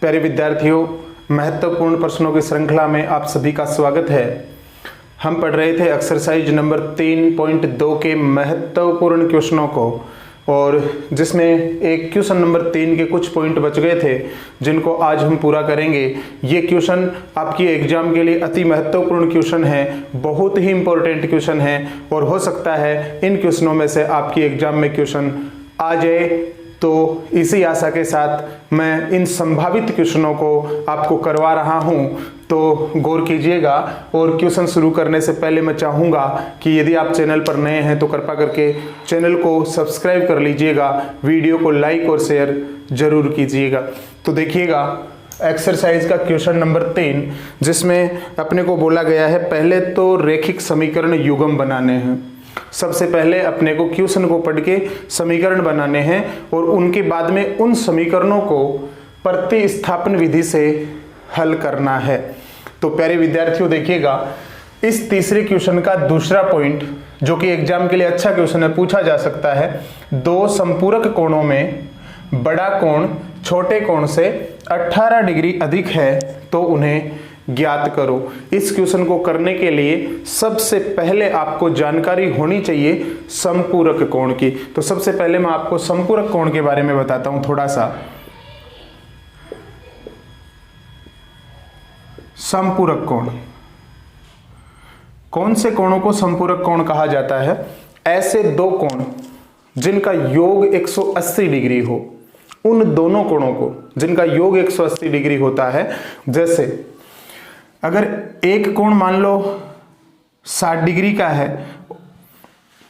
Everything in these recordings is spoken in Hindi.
प्यारे विद्यार्थियों, महत्वपूर्ण प्रश्नों की श्रृंखला में आप सभी का स्वागत है। हम पढ़ रहे थे एक्सरसाइज नंबर 3.2 के महत्वपूर्ण क्वेश्चनों को, और जिसमें एक क्वेश्चन नंबर 3 के कुछ पॉइंट बच गए थे जिनको आज हम पूरा करेंगे। ये क्वेश्चन आपकी एग्जाम के लिए अति महत्वपूर्ण क्वेश्चन है, बहुत ही इंपॉर्टेंट क्वेश्चन है, और हो सकता है इन क्वेश्चनों में से आपकी एग्जाम में क्वेश्चन आ जाए। तो इसी आशा के साथ मैं इन संभावित क्वेश्चनों को आपको करवा रहा हूं, तो गौर कीजिएगा। और क्वेश्चन शुरू करने से पहले मैं चाहूँगा कि यदि आप चैनल पर नए हैं तो कृपा करके चैनल को सब्सक्राइब कर लीजिएगा, वीडियो को लाइक और शेयर जरूर कीजिएगा। तो देखिएगा एक्सरसाइज का क्वेश्चन नंबर 3, जिसमें अपने को बोला गया है पहले तो रैखिक समीकरण युग्म बनाने हैं। सबसे पहले अपने को क्वेश्चन को पढ़ के समीकरण बनाने हैं और उनके बाद में उन समीकरणों को प्रतिस्थापन विधि से हल करना है। तो प्यारे विद्यार्थियों देखिएगा, इस तीसरे क्वेश्चन का दूसरा पॉइंट जो कि एग्जाम के लिए अच्छा क्वेश्चन है, पूछा जा सकता है, दो संपूरक कोणों में बड़ा कोण छोटे कोण से 18 डिग्री अधिक है तो उन्हें ज्ञात करो। इस क्वेश्चन को करने के लिए सबसे पहले आपको जानकारी होनी चाहिए संपूरक कोण की। तो सबसे पहले मैं आपको संपूरक कोण के बारे में बताता हूं थोड़ा सा। संपूरक कोण, कौन से कोणों को संपूरक कोण कहा जाता है? ऐसे दो कोण जिनका योग 180 डिग्री हो, उन दोनों कोणों को जिनका योग 180 डिग्री होता है। जैसे अगर एक कोण मान लो 60 डिग्री का है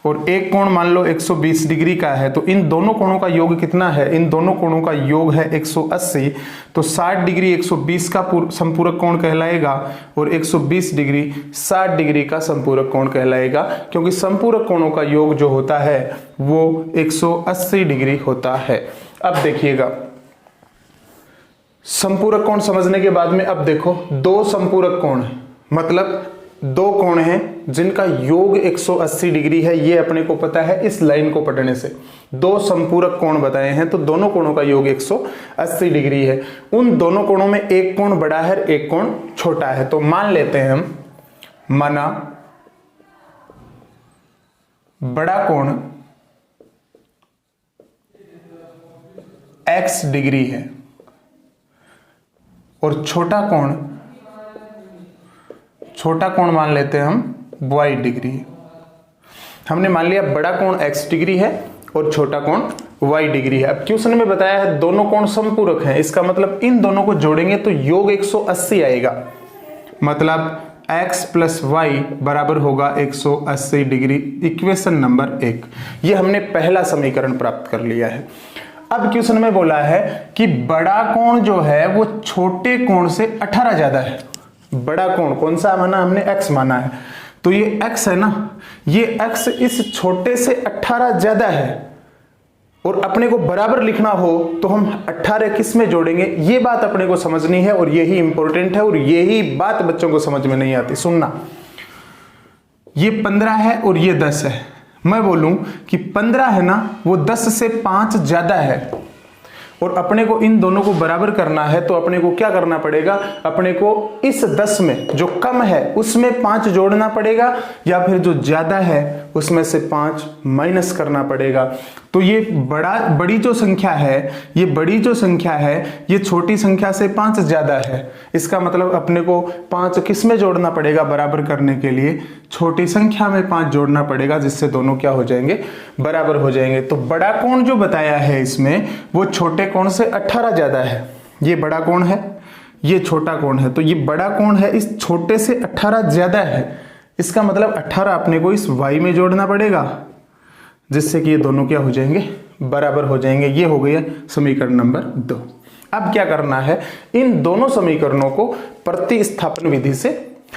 और एक कोण मान लो 120 डिग्री का है, तो इन दोनों कोणों का योग कितना है? इन दोनों कोणों का योग है 180। तो 60 डिग्री 120 का संपूरक कोण कहलाएगा और 120 डिग्री 60 डिग्री का संपूरक कोण कहलाएगा, क्योंकि संपूरक कोणों का योग जो होता है वो 180 डिग्री होता है। अब देखिएगा, संपूरक कोण समझने के बाद में अब देखो, दो संपूरक कोण मतलब दो कोण हैं जिनका योग 180 डिग्री है, ये अपने को पता है इस लाइन को पढ़ने से। दो संपूरक कोण बताए हैं तो दोनों कोणों का योग 180 डिग्री है। उन दोनों कोणों में एक कोण बड़ा है, एक कोण छोटा है। तो मान लेते हैं हम, माना बड़ा कोण x डिग्री है और छोटा कोण मान लेते हैं हम y डिग्री। हमने मान लिया बड़ा कोण x डिग्री है और छोटा कोण y डिग्री है। अब क्वेश्चन में बताया है दोनों कोण संपूरक हैं, इसका मतलब इन दोनों को जोड़ेंगे तो योग 180 आएगा। मतलब x प्लस y बराबर होगा 180 डिग्री। इक्वेशन नंबर 1, ये हमने पहला समीकरण प्राप्त कर लिया है। अब क्वेश्चन में बोला है कि बड़ा कोण जो है वो छोटे कोण से 18 ज्यादा है। बड़ा कोण कौन सा माना हमने? x माना है, तो ये x है ना, ये x इस छोटे से 18 ज्यादा है। और अपने को बराबर लिखना हो तो हम 18 किस में जोड़ेंगे, ये बात अपने को समझनी है, और यही इंपॉर्टेंट है, और यही बात बच्चों को समझ में नहीं आती। सुनना, ये 15 है और ये 10 है। मैं बोलूं कि 15 है ना, वो 10 से 5 ज्यादा है, और अपने को इन दोनों को बराबर करना है तो अपने को क्या करना पड़ेगा? अपने को इस 10 में जो कम है उसमें 5 जोड़ना पड़ेगा, या फिर जो ज्यादा है उसमें से 5 माइनस करना पड़ेगा। तो ये बड़ी जो संख्या है, ये छोटी संख्या से 5 ज्यादा है। इसका मतलब अपने को 5 किस में जोड़ना पड़ेगा बराबर करने के लिए? छोटी संख्या में 5 जोड़ना पड़ेगा, जिससे दोनों क्या हो जाएंगे? बराबर हो जाएंगे। तो बड़ा कोण जो बताया है इसमें वो छोटे कोण से 18 ज्यादा है। ये बड़ा कोण है, ये छोटा कोण है, तो ये बड़ा कोण है इस छोटे से 18 ज्यादा है। इसका मतलब 18 अपने को इस y में जोड़ना पड़ेगा, जिससे कि ये दोनों क्या हो जाएंगे? बराबर हो जाएंगे। ये हो गया समीकरण नंबर 2। अब क्या करना है? इन दोनों समीकरणों को प्रतिस्थापन विधि से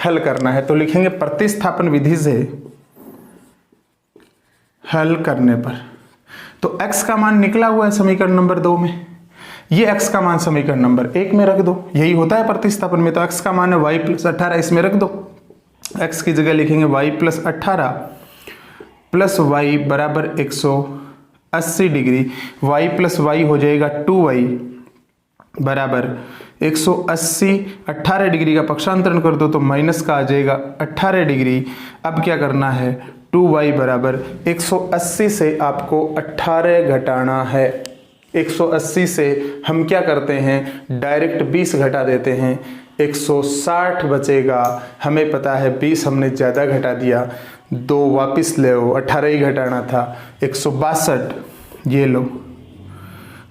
हल करना है। तो लिखेंगे प्रतिस्थापन विधि से हल करने पर, तो x का मान निकला हुआ है समीकरण नंबर 2 में, ये x का मान समीकरण नंबर 1 में रख दो। यही होता है प्रतिस्थापन में। तो x का मान है y प्लस 18, इसमें रख दो। x की जगह लिखेंगे y प्लस 18 प्लस y बराबर 180 डिग्री। y प्लस y हो जाएगा 2y बराबर 180 18 डिग्री का पक्षांतरण कर दो तो माइनस का आ जाएगा 18 डिग्री। अब क्या करना है, 2y बराबर 180 से आपको 18 घटाना है। 180 से हम क्या करते हैं, डायरेक्ट 20 घटा देते हैं, 160 बचेगा। हमें पता है 20 हमने ज़्यादा घटा दिया, 2 वापस ले आओ, 18 ही घटाना था, 162 ये लो।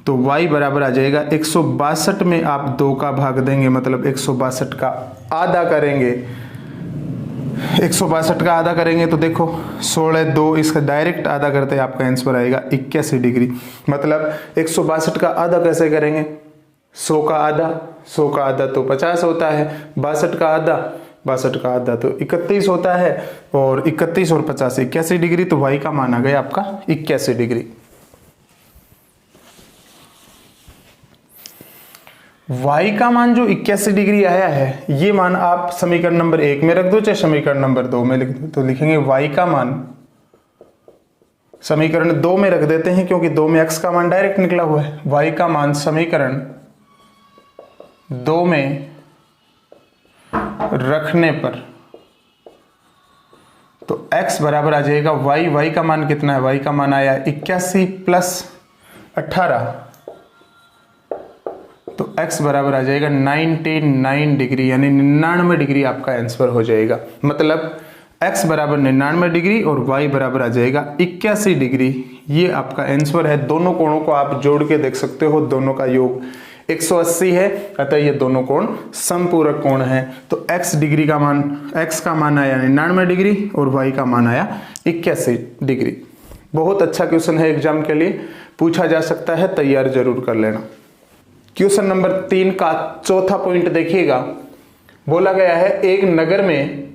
तो y बराबर आ जाएगा 162 में आप 2 का भाग देंगे, मतलब 162 का आधा करेंगे। 162 का आधा करेंगे तो देखो 16 2, इसका डायरेक्ट आधा करते हैं आपका आंसर आएगा 81 डिग्री। मतलब 162 का आधा कैसे करेंगे, 100 का आधा, 100 का आधा तो 50 होता है, 62 का आधा, 62 का आधा तो 31 होता है, और 31 और 50 81 डिग्री। तो y का मान आ गया आपका 81 डिग्री। y का मान जो 81 डिग्री आया है, ये मान आप समीकरण नंबर 1 में रख दो चाहे समीकरण नंबर 2 में लिख दो। तो लिखेंगे y का मान समीकरण 2 में रख देते हैं, क्योंकि 2 में x का मान डायरेक्ट निकला हुआ है। y का मान समीकरण 2 में रखने पर तो x बराबर आ जाएगा y का मान कितना है, y का मान आया 81 प्लस 18, तो x बराबर आ जाएगा 99 डिग्री, यानी 99 डिग्री आपका आंसर हो जाएगा। मतलब x बराबर 99 डिग्री और y बराबर आ जाएगा 81 डिग्री। ये आपका आंसर है। दोनों कोणों को आप जोड़ के देख सकते हो, दोनों का योग 180 है, अतः ये दोनों कोण समपूरक कोण है। तो x डिग्री का मान, x का मान आया 99 डिग्री और y का मान आया 81 डिग्री। बहुत अच्छा क्वेश्चन है, एग्जाम के लिए पूछा जा सकता है, तैयार जरूर कर लेना। क्वेश्चन नंबर 3 का चौथा पॉइंट देखिएगा। बोला गया है एक नगर में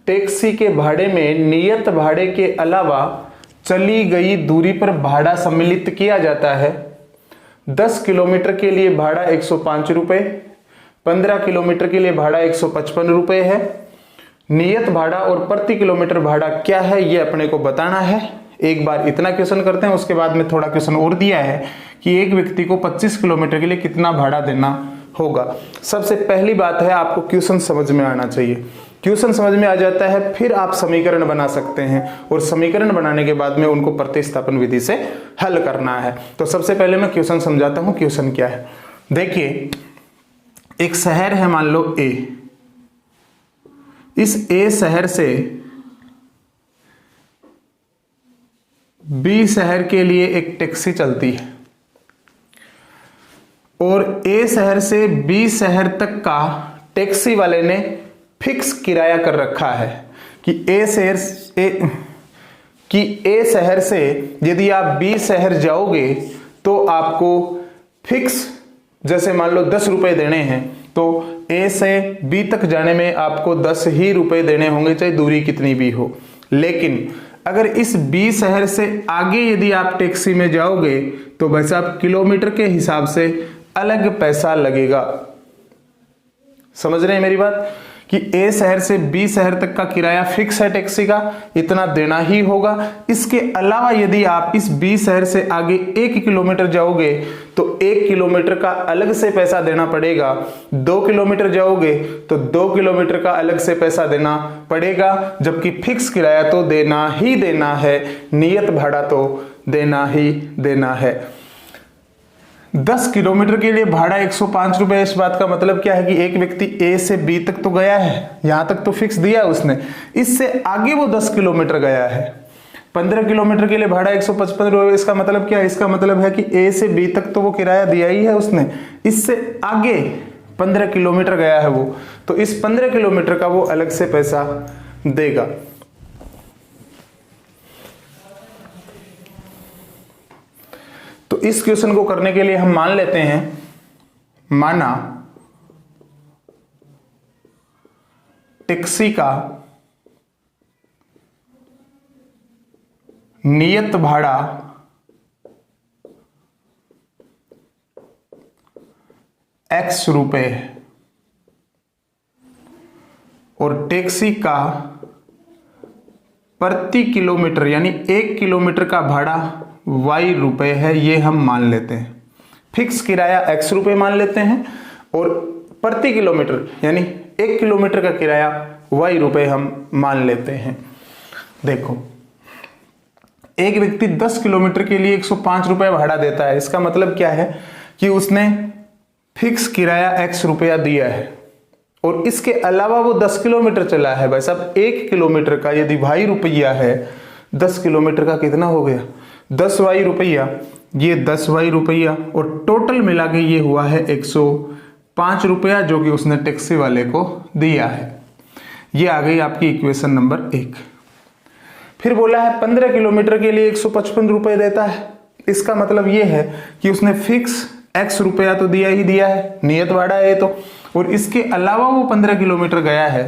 टैक्सी के भाड़े में नियत भाड़े के अलावा चली गई दूरी पर भाड़ा सम्मिलित किया जाता है। 10 किलोमीटर के लिए भाड़ा 105 रुपए, 15 किलोमीटर के लिए भाड़ा 155 रुपए है। नियत भाड़ा और प्रति किलोमीटर भाड़ा क्या है, ये अपने को बताना है। एक बार इतना क्वेश्चन करते हैं, उसके बाद में थोड़ा क्वेश्चन और दिया है कि एक व्यक्ति को 25 किलोमीटर के लिए कितना भाड़ा देना होगा। सबसे पहली बात है, आपको क्वेश्चन समझ में आना चाहिए। क्वेश्चन समझ में आ जाता है, फिर आप समीकरण बना सकते हैं, और समीकरण बनाने के बाद में उनको प्रतिस्थापन विधि से हल करना है। तो सबसे पहले मैं क्वेश्चन समझाता हूं, क्वेश्चन क्या है। देखिए, एक शहर है, मान लो ए। इस ए शहर से बी शहर के लिए एक टैक्सी चलती है, और ए शहर से बी शहर तक का टैक्सी वाले ने फिक्स किराया कर रखा है कि ए शहर से यदि आप बी शहर जाओगे तो आपको फिक्स, जैसे मान लो 10 रुपए देने हैं, तो ए से बी तक जाने में आपको 10 ही रुपए देने होंगे, चाहे दूरी कितनी भी हो। लेकिन अगर इस बी शहर से आगे यदि आप टैक्सी में जाओगे तो भाई साहब किलोमीटर के हिसाब से अलग पैसा लगेगा। समझ रहे हैं मेरी बात, कि ए शहर से बी शहर तक का किराया फिक्स है टैक्सी का, इतना देना ही होगा। इसके अलावा यदि आप इस बी शहर से आगे 1 किलोमीटर जाओगे तो 1 किलोमीटर का अलग से पैसा देना पड़ेगा। 2 किलोमीटर जाओगे तो 2 किलोमीटर का अलग से पैसा देना पड़ेगा, जबकि फिक्स किराया तो देना ही देना है, नियत भाड़ा तो देना ही देना है। 10 किलोमीटर के लिए भाड़ा 105 रुपए। इस बात का मतलब क्या है कि एक व्यक्ति ए से बी तक तो गया है, यहां तक तो फिक्स दिया उसने, इससे आगे वो 10 किलोमीटर गया है। 15 किलोमीटर के लिए भाड़ा 155 रुपए। इसका मतलब क्या है, इसका मतलब है कि ए से बी तक तो वो किराया दिया ही है उसने, इससे आगे 15 किलोमीटर गया है वो, तो इस 15 किलोमीटर का वो अलग से पैसा देगा। तो इस क्वेश्चन को करने के लिए हम मान लेते हैं, माना टैक्सी का नियत भाड़ा x रुपए है और टैक्सी का प्रति किलोमीटर यानी 1 किलोमीटर का भाड़ा y रुपए है, ये हम मान लेते हैं। फिक्स किराया x रुपए मान लेते हैं और प्रति किलोमीटर यानी 1 किलोमीटर का किराया y रुपए हम मान लेते हैं। देखो, एक व्यक्ति 10 किलोमीटर के लिए 105 रुपए भाड़ा देता है। इसका मतलब क्या है कि उसने फिक्स किराया x रुपया दिया है और इसके अलावा वो 10 किलोमीटर चला है। भाई साहब, 1 किलोमीटर का यदि y रुपया है, 10 किलोमीटर का कितना हो गया? 10y रुपया, ये 10y रुपया और टोटल मिला के ये हुआ है 105 रुपया, जो कि उसने टैक्सी वाले को दिया है। ये आ गई आपकी इक्वेशन नंबर 1। फिर बोला है 15 किलोमीटर के लिए 155 रुपए देता है। इसका मतलब ये है कि उसने फिक्स x रुपया तो दिया ही दिया है, नियत भाड़ा है तो, और इसके अलावा वो 15 किलोमीटर गया है।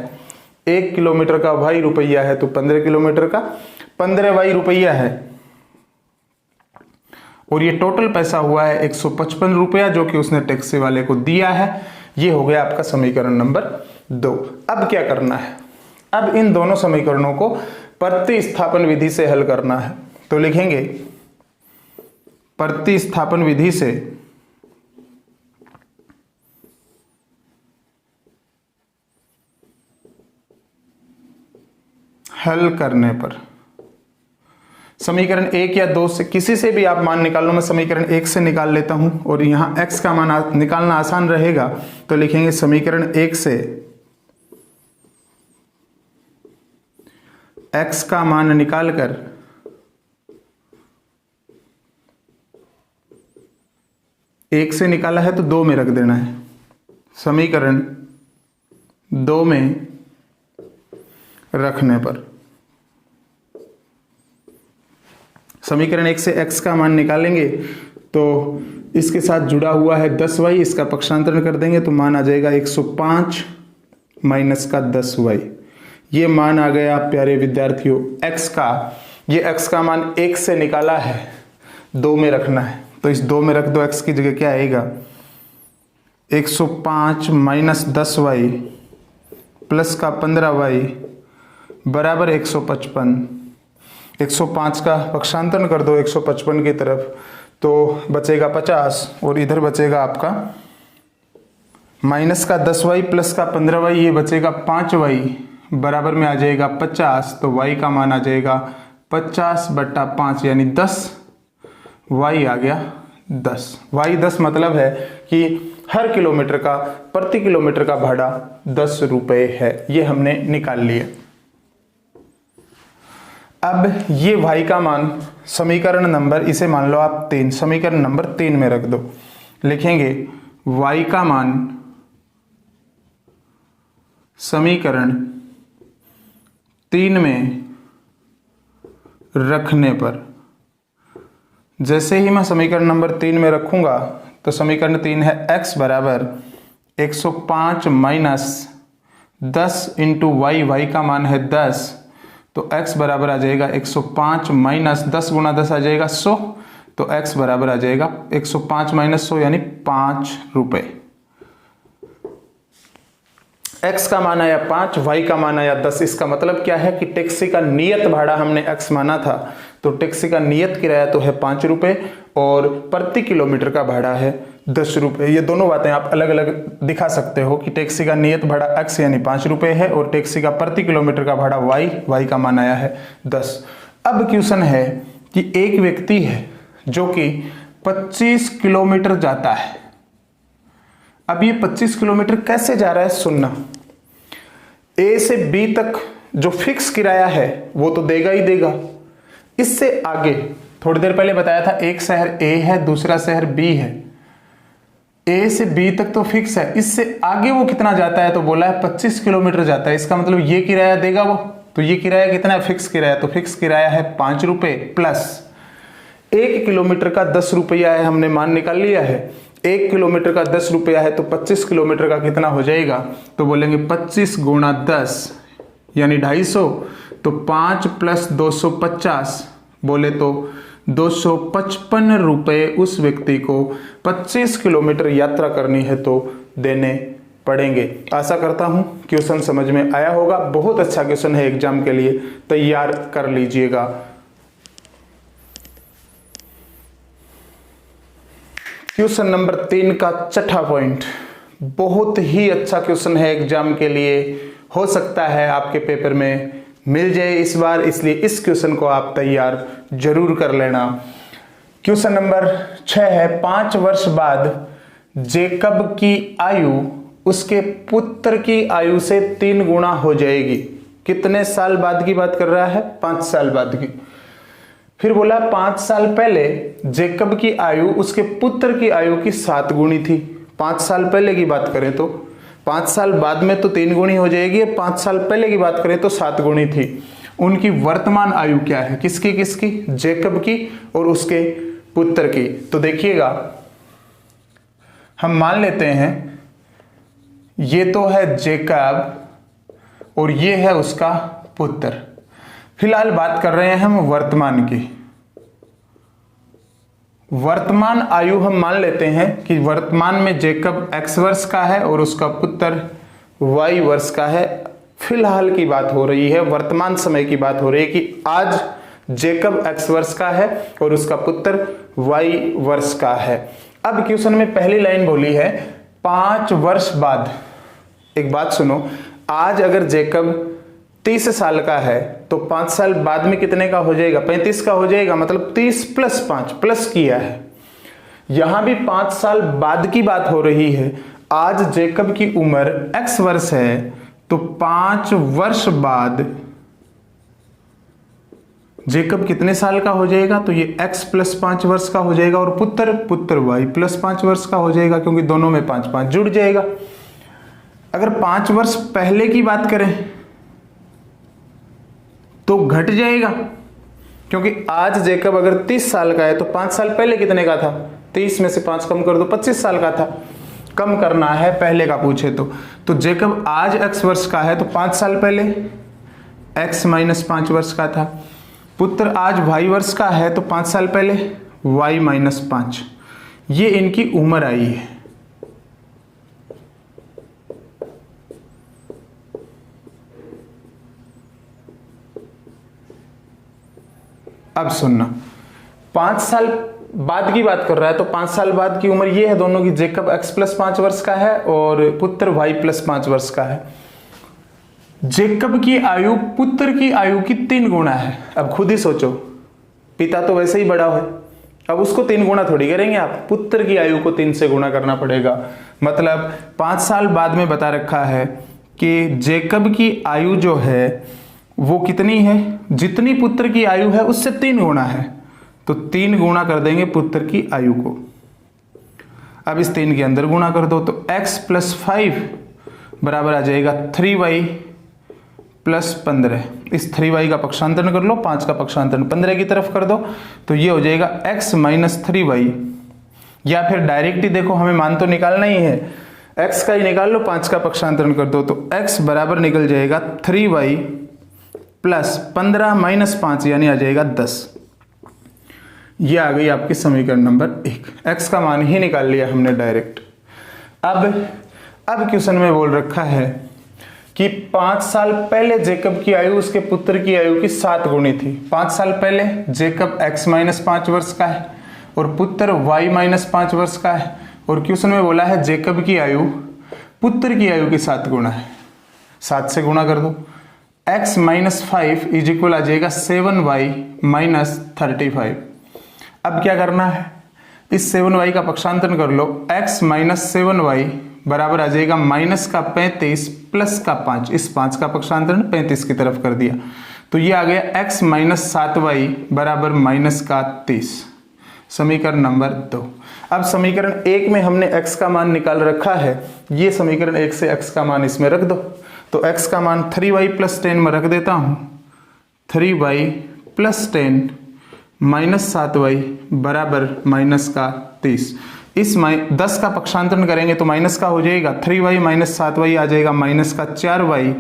1 किलोमीटर का y रुपया है तो 15 किलोमीटर का 15y रुपया है और ये टोटल पैसा हुआ है 155 रुपया, जो कि उसने टैक्सी वाले को दिया है। ये हो गया आपका समीकरण नंबर 2। अब क्या करना है? अब इन दोनों समीकरणों को प्रतिस्थापन विधि से हल करना है। तो लिखेंगे प्रतिस्थापन विधि से हल करने पर समीकरण 1 या 2 से किसी से भी आप मान निकाल लो। मैं समीकरण 1 से निकाल लेता हूं और यहां x का मान निकालना आसान रहेगा। तो लिखेंगे समीकरण 1 से x का मान निकालकर एक से निकाला है तो 2 में रख देना है। समीकरण 2 में रखने पर समीकरण 1 से x का मान निकालेंगे तो इसके साथ जुड़ा हुआ है 10y, इसका पक्षांतरण कर देंगे तो मान आ जाएगा 105 माइनस का 10y। ये मान आ गया प्यारे विद्यार्थियों x का। ये x का मान 1 से निकाला है, 2 में रखना है तो इस 2 में रख दो। x की जगह क्या आएगा? 105 माइनस 10y प्लस का 15y बराबर 155। 105 का पक्षांतरण कर दो 155 की तरफ तो बचेगा 50 और इधर बचेगा आपका माइनस का 10y प्लस का 15y, ये बचेगा 5y बराबर में आ जाएगा 50। तो y का मान आ जाएगा 50/5 यानी 10। y आ गया 10। y 10 मतलब है कि हर किलोमीटर का प्रति किलोमीटर का भाड़ा 10 रुपए है। ये हमने निकाल लिया। अब ये y का मान समीकरण नंबर, इसे मान लो आप 3, समीकरण नंबर 3 में रख दो। लिखेंगे y का मान समीकरण 3 में रखने पर, जैसे ही मैं समीकरण नंबर 3 में रखूंगा तो समीकरण 3 है x बराबर 105 माइनस 10 इंटू वाई, वाई का मान है 10 तो x बराबर आ जाएगा 105 माइनस 10 गुना 10 आ जाएगा 100। तो x बराबर आ जाएगा 105 माइनस 100 यानी 5 रुपए। x का मान आया 5, y का मान आया 10। इसका मतलब क्या है कि टैक्सी का नियत भाड़ा हमने x माना था तो टैक्सी का नियत किराया तो है 5 रुपए और प्रति किलोमीटर का भाड़ा है 10 रुपए। ये दोनों बातें आप अलग अलग दिखा सकते हो कि टैक्सी का नियत भाड़ा x यानी 5 रुपए है और टैक्सी का प्रति किलोमीटर का भाड़ा y, y का मान आया है 10। अब क्वेश्चन है कि एक व्यक्ति है जो कि 25 किलोमीटर जाता है। अब ये 25 किलोमीटर कैसे जा रहा है सुनना। A से B तक जो फिक्स किराया है वो तो देगा ही देगा। इससे आगे थोड़ी देर पहले बताया था एक शहर A है, दूसरा शहर B है। A से B तक तो फिक्स है, इससे आगे वो कितना जाता है तो बोला है 25 किलोमीटर जाता है। इसका मतलब ये किराया देगा वो। तो ये किराया कितना है? फिक्स किराया। तो फिक्स किराया है 5 रुपए प्लस 1 किलोमीटर का 10 रुपया है, हमने मान निकाल लिया है। 1 किलोमीटर का 10 रुपया है तो 25 किलोमीटर का कितना हो जाएगा तो बोलेंगे 25 गुणा 10 यानी 250। तो 5 प्लस 250 बोले तो 255 रुपए उस व्यक्ति को 25 किलोमीटर यात्रा करनी है तो देने पड़ेंगे। आशा करता हूं क्वेश्चन समझ में आया होगा। बहुत अच्छा क्वेश्चन है, एग्जाम के लिए तैयार कर लीजिएगा। क्वेश्चन नंबर 3 का छठा पॉइंट बहुत ही अच्छा क्वेश्चन है एग्जाम के लिए, हो सकता है आपके पेपर में मिल जाए इस बार, इसलिए इस क्वेश्चन को आप तैयार जरूर कर लेना। क्वेश्चन नंबर 6 है, 5 वर्ष बाद जेकब की आयु उसके पुत्र की आयु से 3 गुना हो जाएगी। कितने साल बाद की बात कर रहा है? 5 साल बाद की। फिर बोला 5 साल पहले जेकब की आयु उसके पुत्र की आयु की 7 गुनी थी। 5 साल पहले की बात करें तो 5 साल बाद में तो 3 गुनी हो जाएगी, 5 साल पहले की बात करें तो 7 गुनी थी। उनकी वर्तमान आयु क्या है? किसकी किसकी? जेकब की और उसके पुत्र की। तो देखिएगा, हम मान लेते हैं ये तो है जेकब और ये है उसका पुत्र। फिलहाल बात कर रहे हैं हम वर्तमान की। वर्तमान आयु हम मान लेते हैं कि वर्तमान में जेकब x वर्ष का है और उसका पुत्र y वर्ष का है। फिलहाल की बात हो रही है, वर्तमान समय की बात हो रही है कि आज जेकब x वर्ष का है और उसका पुत्र y वर्ष का है। अब क्वेश्चन में पहली लाइन बोली है 5 वर्ष बाद। एक बात सुनो, आज अगर जेकब 30 साल का है तो 5 साल बाद में कितने का हो जाएगा? 35 का हो जाएगा, मतलब 30 + 5 प्लस किया है। यहां भी 5 साल बाद की बात हो रही है। आज जेकब की उम्र x वर्ष है तो 5 वर्ष बाद जेकब कितने साल का हो जाएगा? तो ये x + 5 वर्ष का हो जाएगा और पुत्र y + 5 वर्ष का हो जाएगा, क्योंकि दोनों में 5 5 जुड़ जाएगा। अगर 5 वर्ष पहले की बात करें तो घट जाएगा, क्योंकि आज जेकब अगर 30 साल का है तो 5 साल पहले कितने का था? 30 में से 5 कम कर दो, 25 साल का था। कम करना है पहले का पूछे तो जेकब आज x वर्ष का है तो 5 साल पहले x - 5 वर्ष का था। पुत्र आज y वर्ष का है तो 5 साल पहले y - 5। ये इनकी उम्र आई है। अब सुनना, 5 साल बाद की बात कर रहा है तो 5 साल बाद की उम्र ये है दोनों की। जेकब x + 5 वर्ष का है और पुत्र y + 5 वर्ष का है। जेकब की आयु पुत्र की आयु की 3 गुना है। अब खुद ही सोचो, पिता तो वैसे ही बड़ा है, अब उसको 3 गुना थोड़ी करेंगे आप, पुत्र की आयु को 3 से गुना करना पड़ेगा। मतलब 5 साल बाद में बता रखा है कि जेकब की आयु जो है वो कितनी है? जितनी पुत्र की आयु है उससे 3 गुना है, तो 3 गुना कर देंगे पुत्र की आयु को। अब इस 3 के अंदर गुना कर दो तो x + 5 बराबर आ जाएगा 3y + 15। इस 3y का पक्षांतरण कर लो, 5 का पक्षांतरण 15 की तरफ कर दो, तो ये हो जाएगा x - 3y। या फिर डायरेक्ट ही देखो, हमें मान तो निकालना ही है, x का ही निकाल लो, 5 का पक्षांतरण कर दो, तो x बराबर निकल जाएगा 3y + 15 - 5 यानी आ जाएगा 10। ये आ गई आपकी समीकरण नंबर 1। x का मान ही निकाल लिया हमने डायरेक्ट। अब क्वेश्चन में बोल रखा है कि 5 साल पहले जेकब की आयु उसके पुत्र की आयु की 7 गुनी थी। 5 साल पहले जेकब x - 5 वर्ष का है और पुत्र y - 5 वर्ष का है, और क्वेश्चन में बोला है जेकब की आयु पुत्र की आयु की 7 गुना है। 7 से गुणा कर दो, x - 5 = आ जाएगा 7y - 35। अब क्या करना है, इस 7y का पक्षांतरण कर लो, x - 7y बराबर आ जाएगा -35 + 5। इस 5 का पक्षांतरण 35 की तरफ कर दिया, तो ये आ गया x - 7y बराबर -30। समीकरण नंबर 2। अब समीकरण 1 में हमने x का मान निकाल रखा है, ये समीकरण 1 से x का मान इसमें रख दो, तो x का मान 3y + 10 में रख देता हूं। 3y + 10 - 7y बराबर -30। इस 10 का पक्षांतरण करेंगे तो माइनस का हो जाएगा, 3y - 7y आ जाएगा -4y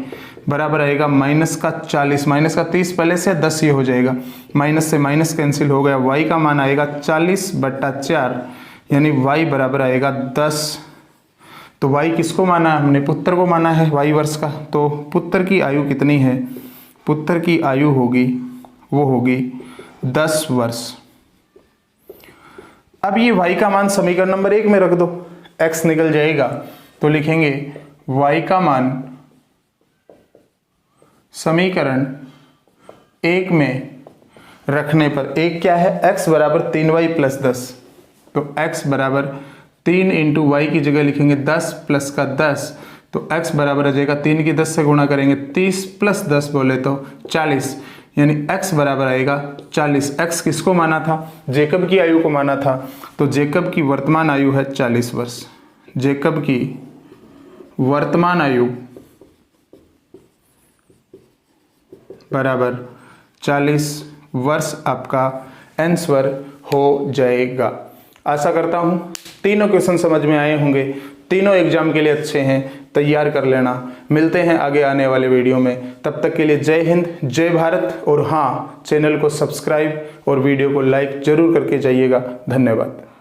बराबर आएगा -40। -30 पहले से 10 ये हो जाएगा, माइनस से माइनस कैंसिल हो गया, y का मान आएगा 40/4 यानी y बराबर आएगा 10। तो y किसको माना है हमने? पुत्र को माना है, y वर्ष का। तो पुत्र की आयु कितनी है? पुत्र की आयु होगी, वो होगी 10 वर्ष। अब ये y का मान समीकरण नंबर 1 में रख दो, x निकल जाएगा तो लिखेंगे y का मान समीकरण 1 में रखने पर, एक क्या है, x बराबर 3y प्लस 10, तो x बराबर 3 इंटू वाई की जगह लिखेंगे 10 प्लस का 10, तो x बराबर आ जाएगा 3 की 10 से गुणा करेंगे 30 प्लस 10 बोले तो 40, यानी x बराबर आएगा 40। x किसको माना था, जेकब की आयु को माना था, तो जेकब की वर्तमान आयु है 40 वर्ष। जेकब की वर्तमान आयु बराबर 40 वर्ष आपका आंसर हो जाएगा। आशा करता हूं तीनों क्वेश्चन समझ में आए होंगे, तीनों एग्जाम के लिए अच्छे हैं, तैयार कर लेना। मिलते हैं आगे आने वाले वीडियो में, तब तक के लिए जय हिंद, जय भारत। और हाँ, चैनल को सब्सक्राइब और वीडियो को लाइक जरूर करके जाइएगा। धन्यवाद।